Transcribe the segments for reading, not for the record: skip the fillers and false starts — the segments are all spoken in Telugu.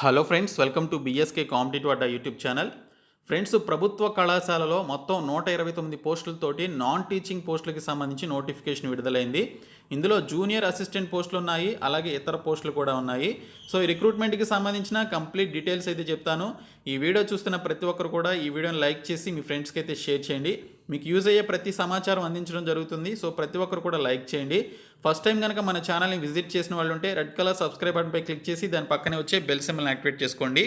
Hello friends, welcome to BSK competitive Adda YouTube channel. Friends, ప్రభుత్వ కళాశాలలో మొత్తం 129 పోస్టులతోటి నాన్ టీచింగ్ పోస్టులకి సంబంధించి నోటిఫికేషన్ విడుదలైంది. ఇందులో జూనియర్ అసిస్టెంట్ పోస్టులు ఉన్నాయి, అలాగే ఇతర పోస్టులు కూడా ఉన్నాయి. సో ఈ రిక్రూట్మెంట్కి సంబంధించిన కంప్లీట్ డీటెయిల్స్ అయితే చెప్తాను. ఈ వీడియో చూస్తున్న ప్రతి ఒక్కరు కూడా ఈ వీడియోని లైక్ చేసి మీ ఫ్రెండ్స్కి అయితే షేర్ చేయండి. మీకు యూజ్ అయ్యే ప్రతి సమాచారం అందించడం జరుగుతుంది. సో ప్రతి ఒక్కరు కూడా లైక్ చేయండి. ఫస్ట్ టైం కనుక మన ఛానల్ని విజిట్ చేసిన వాళ్ళు ఉంటే రెడ్ కలర్ సబ్స్క్రైబ్ బటన్పై క్లిక్ చేసి దాని పక్కనే వచ్చే బెల్ సింబల్ని యాక్టివేట్ చేసుకోండి.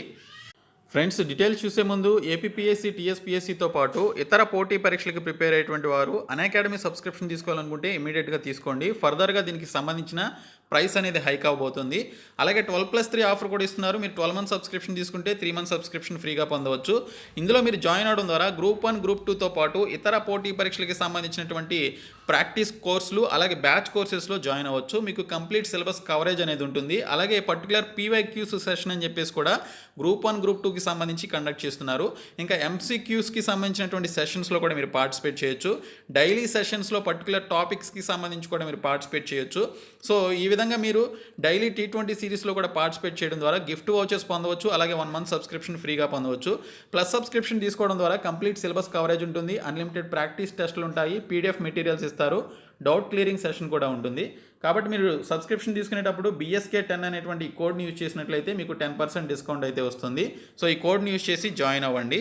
ఫ్రెండ్స్, డీటెయిల్స్ చూసే ముందు ఏపీపీఎస్సీ, టీఎస్పీఎస్సీతో పాటు ఇతర పోటీ పరీక్షలకు ప్రిపేర్ అయ్యేటువంటి వారు అన్అకాడమీ సబ్స్క్రిప్షన్ తీసుకోవాలనుకుంటే ఇమీడియట్గా తీసుకోండి. ఫర్దర్గా దీనికి సంబంధించిన ప్రైస్ అనేది హైక్ అవబోతుంది. అలాగే 12+3 ఆఫర్ కూడా ఇస్తున్నారు. మీరు 12 మంత్ సబ్స్క్రిప్షన్ తీసుకుంటే 3 మంత్ సబ్స్క్రిప్షన్ ఫ్రీగా పొందవచ్చు. ఇందులో మీరు జాయిన్ అవడం ద్వారా గ్రూప్ 1, గ్రూప్ 2తో పాటు ఇతర పోటీ పరీక్షలకి సంబంధించినటువంటి ప్రాక్టీస్ కోర్సులు అలాగే బ్యాచ్ కోర్సెస్లో జాయిన్ అవ్వచ్చు. మీకు కంప్లీట్ సిలబస్ కవరేజ్ అనేది ఉంటుంది. అలాగే పర్టికులర్ పీవైక్యూస్ సెషన్ అని చెప్పేసి కూడా గ్రూప్ 1, గ్రూప్ 2కి సంబంధించి కండక్ట్ చేస్తున్నారు. ఇంకా ఎంసీక్యూస్కి సంబంధించినటువంటి సెషన్స్లో కూడా మీరు పార్టిసిపేట్ చేయొచ్చు. డైలీ సెషన్స్లో పర్టికులర్ టాపిక్స్కి సంబంధించి కూడా మీరు పార్టిసిపేట్ చేయొచ్చు. సో ఈ విధంగా మీరు డైలీ T20 సిరీస్లో కూడా పార్టిసిపేట్ చేయడం ద్వారా గిఫ్ట్ వౌచర్స్ పొందవచ్చు. అలాగే 1 మంత్ సబ్స్క్రిప్షన్ ఫ్రీగా పొందవచ్చు. ప్లస్ సబ్స్క్రిప్షన్ తీసుకోవడం ద్వారా కంప్లీట్ సిలబస్ కవరేజ్ ఉంటుంది. అన్లిమిటెడ్ ప్రాక్టీస్ టెస్టులు ఉంటాయి. పీడిఎఫ్ మెటీరియల్స్ ఇస్తారు. డౌట్ క్లియరింగ్ సెషన్ కూడా ఉంటుంది. కాబట్టి మీరు సబ్స్క్రిప్షన్ తీసుకునేటప్పుడు BSK10 అనేటువంటి కోడ్ని యూజ్ చేసినట్లయితే మీకు 10% డిస్కౌంట్ అయితే వస్తుంది. సో ఈ కోడ్ని యూజ్ చేసి జాయిన్ అవ్వండి.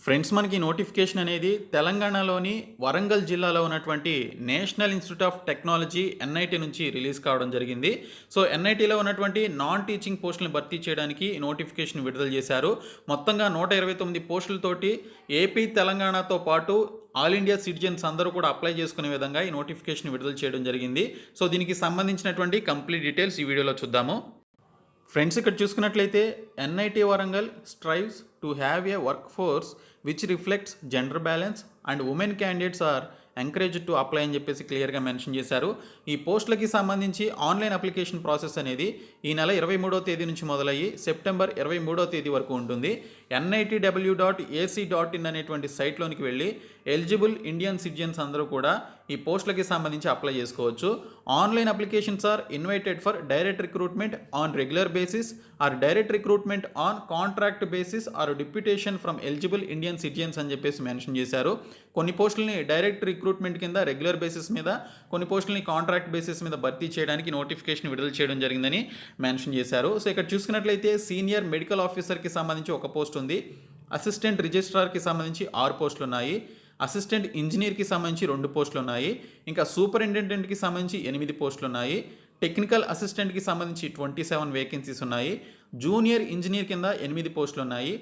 ఫ్రెండ్స్, మనకి నోటిఫికేషన్ అనేది తెలంగాణలోని వరంగల్ జిల్లాలో ఉన్నటువంటి national institute of technology NIT నుంచి రిలీజ్ కావడం జరిగింది. సో NITలో ఉన్నటువంటి నాన్ టీచింగ్ పోస్టులను భర్తీ చేయడానికి నోటిఫికేషన్ విడుదల చేశారు. మొత్తంగా 129 పోస్టులతోటి ఏపీ, తెలంగాణతో పాటు ఆల్ ఇండియా సిటిజన్స్ అందరూ కూడా అప్లై చేసుకునే విధంగా ఈ నోటిఫికేషన్ విడుదల చేయడం జరిగింది. సో దీనికి సంబంధించినటువంటి కంప్లీట్ డీటెయిల్స్ ఈ వీడియోలో చూద్దాము. ఫ్రెండ్స్, ఇక్కడ చూసుకున్నట్లయితే NIT Warangal strives to have a work force which reflects gender balance and women candidates are encourage to apply అని చెప్పేసి క్లియర్గా మెన్షన్ చేశారు. ఈ పోస్టులకి సంబంధించి ఆన్లైన్ అప్లికేషన్ ప్రాసెస్ అనేది ఈ నెల 23వ తేదీ నుంచి మొదలయ్యి సెప్టెంబర్ 23వ తేదీ వరకు ఉంటుంది. nitw.ac.in అనేటువంటి సైట్లోనికి వెళ్ళి ఎలిజిబుల్ ఇండియన్ సిటిజన్స్ అందరూ కూడా ఈ పోస్టులకి సంబంధించి అప్లై చేసుకోవచ్చు. Online applications are invited for direct recruitment on regular basis or direct recruitment on contract basis or deputation from eligible Indian citizens అని చెప్పేసి మెన్షన్ చేశారు. కొన్ని పోస్టులని డైరెక్ట్ రిక్రూట్మెంట్ కింద రెగ్యులర్ బేసిస్ మీద, కొన్ని పోస్టులని కాంట్రాక్ట్ బేసిస్ మీద భర్తీ చేయడానికి నోటిఫికేషన్ విడుదల చేయడం జరిగిందని మెన్షన్ చేశారు. సో ఇక్కడ చూసుకున్నట్లయితే సీనియర్ మెడికల్ ఆఫీసర్కి సంబంధించి ఒక పోస్ట్ ఉంది. అసిస్టెంట్ రిజిస్ట్రార్కి సంబంధించి 6 పోస్టులు ఉన్నాయి. అసిస్టెంట్ ఇంజనీర్కి సంబంధించి 2 పోస్టులు ఉన్నాయి. ఇంకా సూపరింటెండెంట్కి సంబంధించి 8 పోస్టులు ఉన్నాయి. టెక్నికల్ అసిస్టెంట్కి సంబంధించి 27 వేకెన్సీస్ ఉన్నాయి. జూనియర్ ఇంజనీర్ కింద 8 పోస్టులు ఉన్నాయి.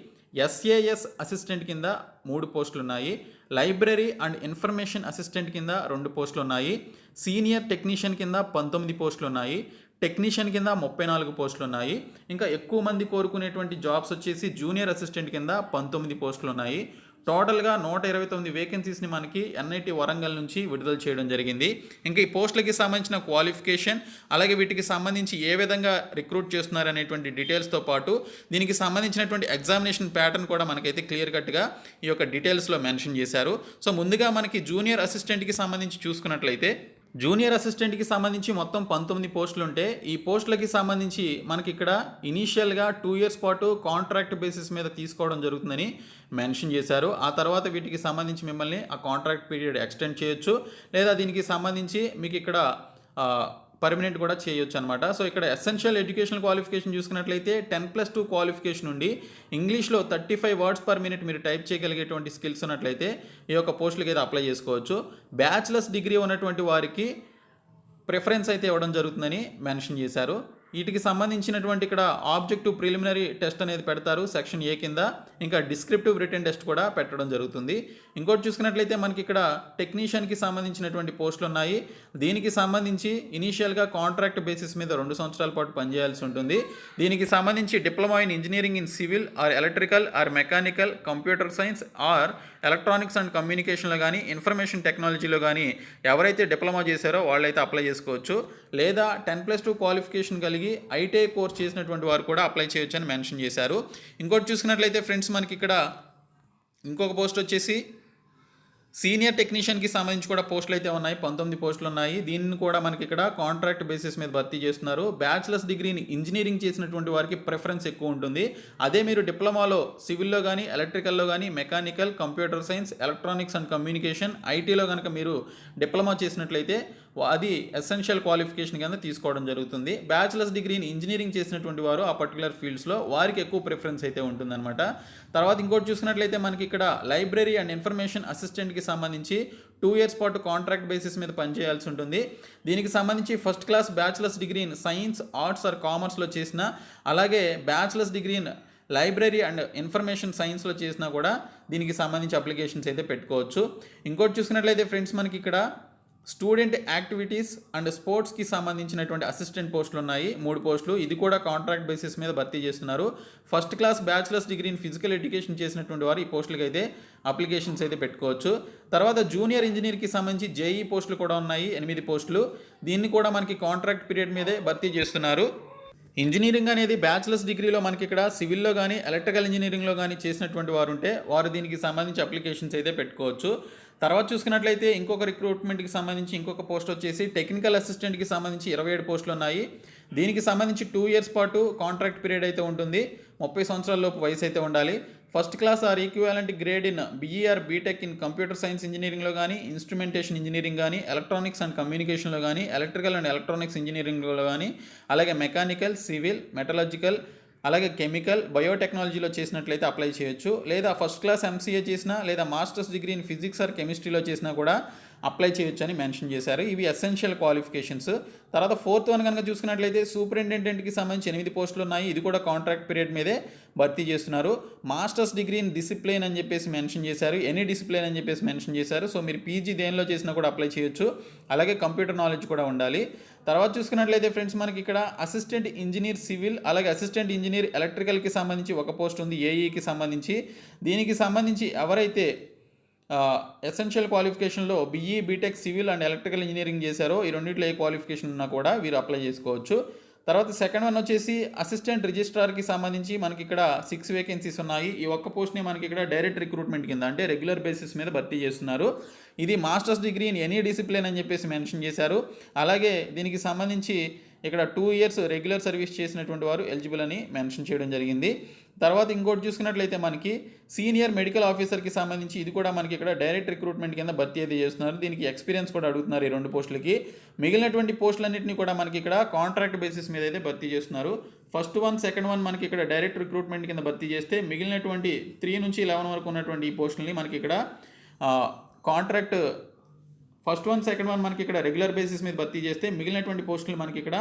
SAS అసిస్టెంట్ కింద 3 పోస్టులు ఉన్నాయి. లైబ్రరీ అండ్ ఇన్ఫర్మేషన్ అసిస్టెంట్ కింద 2 పోస్టులు ఉన్నాయి. సీనియర్ టెక్నీషియన్ కింద 19 పోస్టులు ఉన్నాయి. టెక్నీషియన్ కింద 34 పోస్టులు ఉన్నాయి. ఇంకా ఎక్కువ మంది కోరుకునేటువంటి జాబ్స్ వచ్చేసి జూనియర్ అసిస్టెంట్ కింద 19 పోస్టులు ఉన్నాయి. టోటల్గా 129 వేకెన్సీస్ని మనకి NIT వరంగల్ నుంచి విడుదల చేయడం జరిగింది. ఇంకా ఈ పోస్టులకి సంబంధించిన క్వాలిఫికేషన్, అలాగే వీటికి సంబంధించి ఏ విధంగా రిక్రూట్ చేస్తున్నారు అనేటువంటి డీటెయిల్స్తో పాటు దీనికి సంబంధించినటువంటి ఎగ్జామినేషన్ ప్యాటర్న్ కూడా మనకైతే క్లియర్ కట్గా ఈ యొక్క డీటెయిల్స్లో మెన్షన్ చేశారు. సో ముందుగా మనకి జూనియర్ అసిస్టెంట్కి సంబంధించి చూసుకున్నట్లయితే జూనియర్ అసిస్టెంట్కి సంబంధించి మొత్తం 19 పోస్టులు ఉంటే ఈ పోస్టులకి సంబంధించి మనకి ఇక్కడ ఇనీషియల్గా 2 ఇయర్స్ పాటు కాంట్రాక్ట్ బేసిస్ మీద తీసుకోవడం జరుగుతుందని మెన్షన్ చేశారు. ఆ తర్వాత వీటికి సంబంధించి మిమ్మల్ని ఆ కాంట్రాక్ట్ పీరియడ్ ఎక్స్టెండ్ చేయొచ్చు, లేదా దీనికి సంబంధించి మీకు ఇక్కడ పర్మనెంట్ కూడా చేయొచ్చు అనమాట. సో ఇక్కడ ఎసెన్షియల్ ఎడ్యుకేషనల్ క్వాలిఫికేషన్ చూసుకున్నట్లయితే 10+2 క్వాలిఫికేషన్ ఉండి ఇంగ్లీష్లో 35 వర్డ్స్ పర్ మినిట్ మీరు టైప్ చేయగలిగేటువంటి స్కిల్స్ ఉన్నట్లయితే ఈ యొక్క పోస్టులకి అయితే అప్లై చేసుకోవచ్చు. బ్యాచిలర్స్ డిగ్రీ ఉన్నటువంటి వారికి ప్రిఫరెన్స్ అయితే ఇవ్వడం జరుగుతుందని మెన్షన్ చేశారు. వీటికి సంబంధించినటువంటి ఇక్కడ ఆబ్జెక్టివ్ ప్రిలిమినరీ టెస్ట్ అనేది పెడతారు సెక్షన్ A కింద. ఇంకా డిస్క్రిప్టివ్ రిటన్ టెస్ట్ కూడా పెట్టడం జరుగుతుంది. ఇంకోటి చూసుకున్నట్లయితే మనకి ఇక్కడ టెక్నీషియన్కి సంబంధించినటువంటి పోస్టులు ఉన్నాయి. దీనికి సంబంధించి ఇనీషియల్గా కాంట్రాక్ట్ బేసిస్ మీద 2 సంవత్సరాల పాటు పనిచేయాల్సి ఉంటుంది. దీనికి సంబంధించి diploma in engineering in civil or electrical or mechanical, computer science or electronics and కమ్యూనికేషన్లో కానీ ఇన్ఫర్మేషన్ టెక్నాలజీలో కానీ ఎవరైతే డిప్లొమా చేశారో వాళ్ళైతే అప్లై చేసుకోవచ్చు. లేదా 10+2 క్వాలిఫికేషన్ కలిగి ITI కోర్స్ చేసినటువంటి వారు కూడా అప్లై చేయొచ్చు అని మెన్షన్ చేశారు. ఇంకోటి చూసుకున్నట్లయితే ఫ్రెండ్స్, మనకి ఇక్కడ ఇంకొక పోస్ట్ వచ్చేసి సీనియర్ టెక్నీషియన్కి సంబంధించి కూడా పోస్టులు అయితే ఉన్నాయి, 19 పోస్టులు ఉన్నాయి. దీన్ని కూడా మనకి ఇక్కడ కాంట్రాక్ట్ బేసిస్ మీద భర్తీ చేస్తున్నారు. బ్యాచిలర్స్ డిగ్రీని ఇంజనీరింగ్ చేసినటువంటి వారికి ప్రిఫరెన్స్ ఎక్కువ ఉంటుంది. అదే మీరు డిప్లొమాలో సివిల్లో కానీ, ఎలక్ట్రికల్లో కానీ, mechanical, computer science, electronics and communication, ఐటీలో కనుక మీరు డిప్లొమా చేసినట్లయితే అది ఎసెన్షియల్ క్వాలిఫికేషన్ కింద తీసుకోవడం జరుగుతుంది. బ్యాచిలర్స్ డిగ్రీని ఇంజనీరింగ్ చేసినటువంటి వారు ఆ పర్టికులర్ ఫీల్డ్స్లో వారికి ఎక్కువ ప్రిఫరెన్స్ అయితే ఉంటుందన్నమాట. తర్వాత ఇంకోటి చూసుకున్నట్లయితే మనకి ఇక్కడ లైబ్రరీ అండ్ ఇన్ఫర్మేషన్ అసిస్టెంట్కి సంబంధించి 2 years పాటు కాంట్రాక్ట్ బేసిస్ మీద పనిచేయాల్సి ఉంటుంది. దీనికి సంబంధించి first class bachelor's degree in science, arts or కామర్స్లో చేసిన, అలాగే bachelor's degree in library and information సైన్స్లో చేసినా కూడా దీనికి సంబంధించి అప్లికేషన్స్ అయితే పెట్టుకోవచ్చు. ఇంకోటి చూసుకున్నట్లయితే ఫ్రెండ్స్ మనకి ఇక్కడ స్టూడెంట్ యాక్టివిటీస్ అండ్ స్పోర్ట్స్కి సంబంధించినటువంటి అసిస్టెంట్ పోస్టులు ఉన్నాయి, 3 పోస్టులు. ఇది కూడా కాంట్రాక్ట్ బేసిస్ మీద భర్తీ చేస్తున్నారు. First class bachelor's degree in physical education చేసినటువంటి వారు ఈ పోస్టులకి అయితే అప్లికేషన్స్ అయితే పెట్టుకోవచ్చు. తర్వాత జూనియర్ ఇంజనీర్కి సంబంధించి జేఈ పోస్టులు కూడా ఉన్నాయి, 8 పోస్టులు. దీన్ని కూడా మనకి కాంట్రాక్ట్ పీరియడ్ మీదే భర్తీ చేస్తున్నారు. ఇంజనీరింగ్ అనేది బ్యాచిలర్స్ డిగ్రీలో మనకి ఇక్కడ సివిల్లో కానీ, ఎలక్ట్రికల్ ఇంజనీరింగ్లో కానీ చేసినటువంటి వారు ఉంటే వారు దీనికి సంబంధించి అప్లికేషన్స్ అయితే పెట్టుకోవచ్చు. తర్వాత చూసుకున్నట్లయితే ఇంకొక రిక్రూట్మెంట్కి సంబంధించి ఇంకొక పోస్ట్ వచ్చేసి టెక్నికల్ అసిస్టెంట్కి సంబంధించి 27 పోస్టులు ఉన్నాయి. దీనికి సంబంధించి 2 years పాటు కాంట్రాక్ట్ పీరియడ్ అయితే ఉంటుంది. 30 సంవత్సరాల లోపు వయసు అయితే ఉండాలి. First class or equivalent grade in BE or BTech in computer science ఇంజనీరింగ్లో కానీ, ఇన్స్ట్రుమెంటేషన్ ఇంజనీరింగ్ కానీ, ఎలక్ట్రానిక్స్ అండ్ కమ్యూనికేషన్లో కానీ, ఎలక్ట్రికల్ అండ్ ఎలక్ట్రానిక్స్ ఇంజనీరింగ్లో కానీ, అలాగే మెకానికల్, సివిల్, మెటలర్జికల్, అలాగే కెమికల్, బయోటెక్నాలజీలో చేసినట్లయితే అప్లై చేయొచ్చు. లేదా ఫస్ట్ క్లాస్ ఎంసీఏ చేసినా, లేదా master's degree in physics or కెమిస్ట్రీలో చేసినా కూడా అప్లై చేయొచ్చు అని మెన్షన్ చేశారు. ఇవి ఎసెన్షియల్ క్వాలిఫికేషన్స్. తర్వాత 4th వన్ కనుక చూసుకున్నట్లయితే సూపరింటెండెంట్కి సంబంధించి 8 పోస్టులు ఉన్నాయి. ఇది కూడా కాంట్రాక్ట్ పీరియడ్ మీదే భర్తీ చేస్తున్నారు. మాస్టర్స్ డిగ్రీ ఇన్ డిసిప్లిన్ అని చెప్పేసి మెన్షన్ చేశారు, ఎనీ డిసిప్లిన్ అని చెప్పేసి మెన్షన్ చేశారు. సో మీరు పీజీ దేనిలో చేసినా కూడా అప్లై చేయొచ్చు. అలాగే కంప్యూటర్ నాలెడ్జ్ కూడా ఉండాలి. తర్వాత చూసుకున్నట్లయితే ఫ్రెండ్స్ మనకి ఇక్కడ అసిస్టెంట్ ఇంజనీర్ సివిల్, అలాగే అసిస్టెంట్ ఇంజనీర్ ఎలక్ట్రికల్కి సంబంధించి ఒక పోస్ట్ ఉంది, ఏఈకి సంబంధించి. దీనికి సంబంధించి ఎవరైతే ఎసెన్షియల్ క్వాలిఫికేషన్లో BE, BTech, civil and electrical engineering చేశారో ఈ రెండింటిలో ఏ క్వాలిఫికేషన్ ఉన్నా కూడా వీరు అప్లై చేసుకోవచ్చు. తర్వాత సెకండ్ వన్ వచ్చేసి అసిస్టెంట్ రిజిస్ట్రార్కి సంబంధించి మనకి ఇక్కడ 6 వేకెన్సీస్ ఉన్నాయి. ఈ ఒక్క పోస్ట్ని మనకి ఇక్కడ డైరెక్ట్ రిక్రూట్మెంట్ కింద అంటే రెగ్యులర్ బేసిస్ మీద భర్తీ చేస్తున్నారు. ఇది masters degree in any discipline అని చెప్పేసి మెన్షన్ చేశారు. అలాగే దీనికి సంబంధించి ఇక్కడ 2 years రెగ్యులర్ సర్వీస్ చేసినటువంటి వారు ఎలిజిబుల్ అని మెన్షన్ చేయడం జరిగింది. తర్వాత ఇంకోటి చూసుకున్నట్లయితే మనకి సీనియర్ మెడికల్ ఆఫీసర్కి సంబంధించి ఇది కూడా మనకి ఇక్కడ డైరెక్ట్ రిక్రూట్మెంట్ కింద భర్తీ అయితే చేస్తున్నారు. దీనికి ఎక్స్పీరియన్స్ కూడా అడుగుతున్నారు ఈ 2 పోస్టులకి. మిగిలినటువంటి పోస్టులన్నింటినీ కూడా మనకి ఇక్కడ కాంట్రాక్ట్ బేసిస్ మీద అయితే భర్తీ చేస్తున్నారు. ఫస్ట్ వన్, సెకండ్ వన్ మనకి ఇక్కడ డైరెక్ట్ రిక్రూట్మెంట్ కింద భర్తీ చేస్తే మిగిలినటువంటి 3 నుంచి 11 వరకు ఉన్నటువంటి ఈ పోస్టులని మనకి ఇక్కడ contract first one, second one మనకి ఇక్కడ రెగ్యులర్ బేసిస్ మీద భర్తీ చేస్తే మిగిలినటువంటి పోస్టులు మనకి ఇక్కడ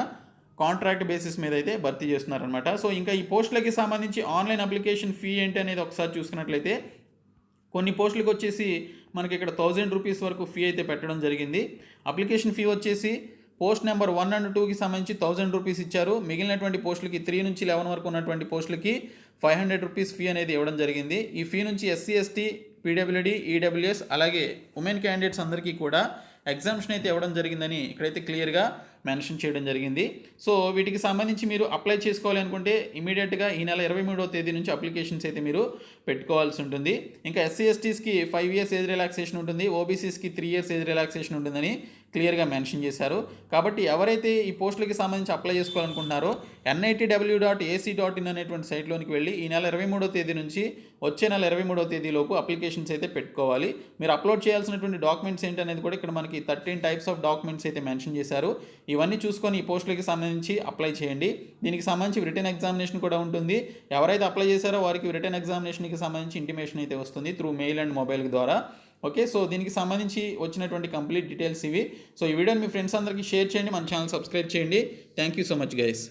కాంట్రాక్ట్ బేసిస్ మీద అయితే భర్తీ చేస్తున్నారనమాట. సో ఇంకా ఈ పోస్టులకి సంబంధించి ఆన్లైన్ అప్లికేషన్ ఫీ ఏంటి అనేది ఒకసారి చూసుకున్నట్లయితే కొన్ని పోస్టులకు వచ్చేసి మనకి ఇక్కడ 1000 రూపీస్ వరకు ఫీ అయితే పెట్టడం జరిగింది. అప్లికేషన్ ఫీ వచ్చేసి పోస్ట్ నెంబర్ 1 and 2కి సంబంధించి 1000 రూపీస్ ఇచ్చారు. మిగిలినటువంటి పోస్టులకి 3 నుంచి 11 వరకు ఉన్నటువంటి పోస్టులకి 500 రూపీస్ ఫీ అనేది ఇవ్వడం జరిగింది. ఈ ఫీ నుంచి ఎస్సీ, ఎస్టీ, పీడబ్ల్యూడీ, ఈడబ్ల్యూఎస్ అలాగే ఉమెన్ క్యాండిడేట్స్ అందరికీ కూడా ఎగ్జామ్షన్ అయితే ఇవ్వడం జరిగిందని ఇక్కడైతే క్లియర్గా మెన్షన్ చేయడం జరిగింది. సో వీటికి సంబంధించి మీరు అప్లై చేసుకోవాలి అనుకుంటే ఇమీడియట్గా ఈ నెల 23వ తేదీ నుంచి అప్లికేషన్స్ అయితే మీరు పెట్టుకోవాల్సి ఉంటుంది. ఇంకా ఎస్సీ, ఎస్టీస్కి 5 years ఏజ్ రిలాక్సేషన్ ఉంటుంది, ఓబీసీస్కి 3 years ఏజ్ రిలాక్సేషన్ ఉంటుందని క్లియర్గా మెన్షన్ చేశారు. కాబట్టి ఎవరైతే ఈ పోస్టులకి సంబంధించి అప్లై చేసుకోవాలనుకుంటున్నారో nitw.ac.in అనేటువంటి సైట్లోనికి వెళ్ళి ఈ నెల 23వ తేదీ నుంచి వచ్చే నెల 23వ తేదీలోపు అప్లికేషన్స్ అయితే పెట్టుకోవాలి. మీరు అప్లోడ్ చేయాల్సినటువంటి డాక్యుమెంట్స్ ఏంటనేది కూడా ఇక్కడ మనకి 13 types ఆఫ్ డాక్యుమెంట్స్ అయితే మెన్షన్ చేశారు. ఇవన్నీ చూసుకొని ఈ పోస్టులకి సంబంధించి అప్లై చేయండి. దీనికి సంబంధించి రిటన్ ఎగ్జామినేషన్ కూడా ఉంటుంది. ఎవరైతే అప్లై చేశారో వారికి రిటన్ ఎగ్జామినేషన్కి సంబంధించి ఇంటిమేషన్ అయితే వస్తుంది త్రూ మెయిల్ అండ్ మొబైల్ ద్వారా. ఓకే, సో దీనికి సంబంధించి వచ్చినటువంటి కంప్లీట్ డీటెయిల్స్ ఇవి. సో ఈ వీడియోని మీ ఫ్రెండ్స్ అందరికీ షేర్ చేయండి, మన ఛానల్ సబ్స్క్రైబ్ చేయండి. Thank you so much guys.